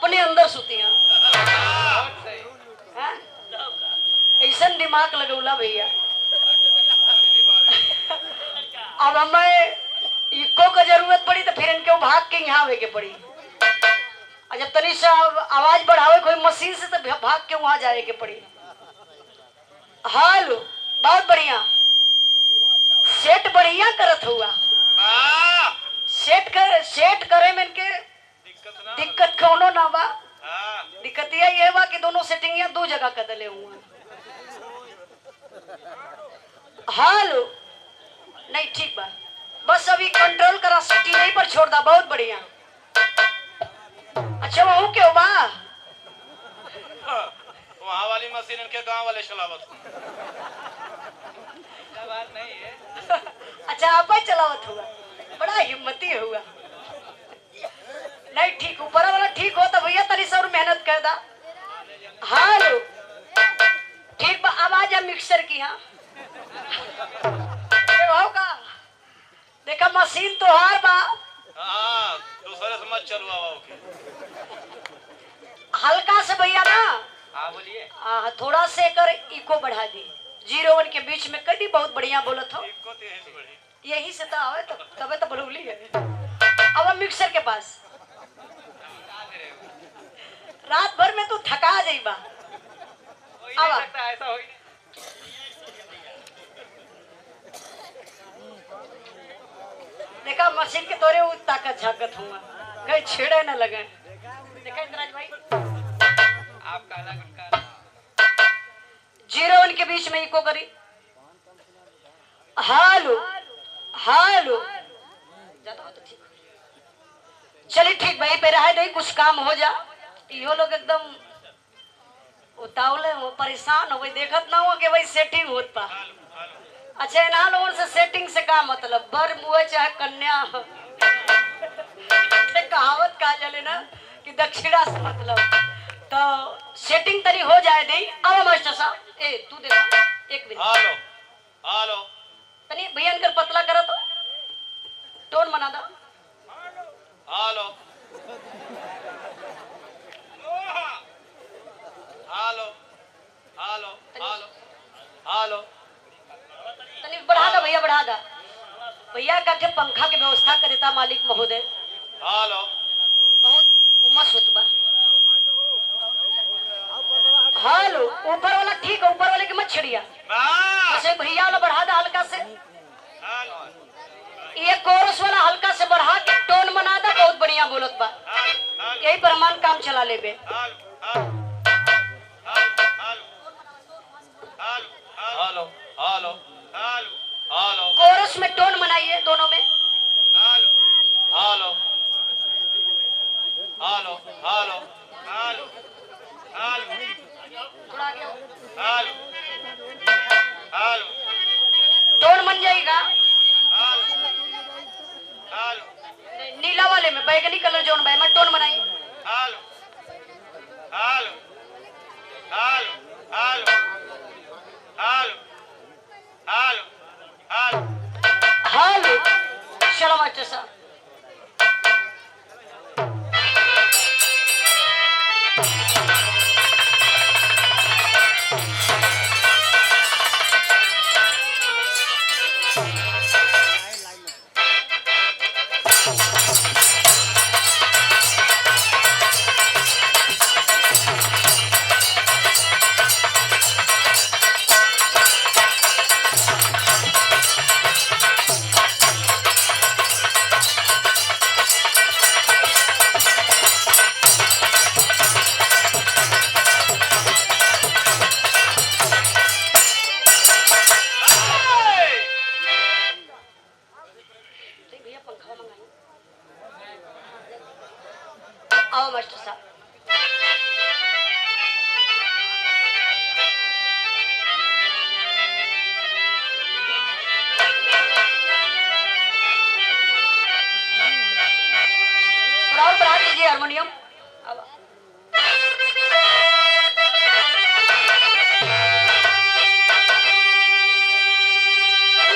अपने अंदर सुती हैं। ऐसा दिमाग लगौला भैया। अब हमें इको का जरूरत पड़ी तो फिर इनके भाग के यहाँ आवे के पड़ी। और जब तनी सा आवाज बढ़ावे कोई मशीन से तो भाग के वहां जाए के पड़ी। हाल बहुत बढ़िया, सेट बढ़िया करत हुआ। सेट करे में इनके दिक्कत कौनो ना बा। दिक्कत ये बा कि दोनों सेटिंग दो जगह कर दले हुआ। हाल नहीं ठीक बा, बस अभी कंट्रोल करा, सिटी नहीं पर छोड़ दा। बहुत बढ़िया। अच्छा वो क्यों बा? वहाँ वाली मशीन इनके गांव वाले चलावत नहीं है। अच्छा आप ही चलावत हुआ, बड़ा हिम्मती हुआ। नहीं ठीक, ऊपर वाला ठीक हो तो भैया तनी और मेहनत कर दा। हाल ठीक बा। आवाज है मिक्सर की। हाँ होगा, देखा मशीन तो हार बा। दूसरे से मत चलवाओ। हल्का से भैया ना। हाँ बोलिए। थोड़ा से कर इको बढ़ा दी। 0-1 के बीच में कभी बहुत बढ़िया बोलत हो। यही से तो आवे तो तबे तो बलूली है। अब हम मिक्सर के पास रात भर में तो थका जाइबा। अब ऐसा हो देखा मशीन के तोरे वो ताकत झाकत हुआ, कहीं छेड़े न लगे। देखा इंद्राज भाई, आपका अलग उनका 0-1 के बीच में इको करी। हालो हालो ज्यादा हो तो ठीक। चलिए ठीक भाई पे रहे नहीं, कुछ काम हो जा। यो लोग एकदम उतावले हो, परेशान हो गई। देखत ना हो कि भाई सेटिंग होत पा। अच्छा ना लोगों से सेटिंग से का मतलब, बर मुए चाहे कन्या। कहावत कहा चले ना कि दक्षिणा से मतलब। तो सेटिंग तरी हो जाए नहीं। अब मास्टर साहब ए तू देखा एक मिनट। हालो हालो तनी भैया इनकर पतला करो तो टोन बना दो। हालो हालो हालो हालो हालो तनी बढ़ा दो भैया, बढ़ा दो भैया। का पंखा के व्यवस्था कर देता मालिक महोदय। हालो बहुत उमस होत बा। हालो ऊपर वाला ठीक है, ऊपर वाले की मत छड़िया। वैसे भैया वाला बढ़ा दो हल्का से। ये कोरस वाला हल्का से बढ़ा के टोन बना दो। बहुत बढ़िया बोलत बा। यही पर हमान काम चला लेबे। हालो हालो हालो कोरस में टोन बनाइए दोनों में। हालो हालो हालो हालो हालो थोड़ा आगे आओ। हालो हालो टोन बन जाएगा। हालो नीला वाले में बैगनी कलर जोन भाई मैं टोन बनाई। हालो हालो हालो हालो हालो हालो हालो हालो चलो मास्टर साहब। आओ मास्टर साहब। और बढ़ा दीजिए हारमोनियम। अब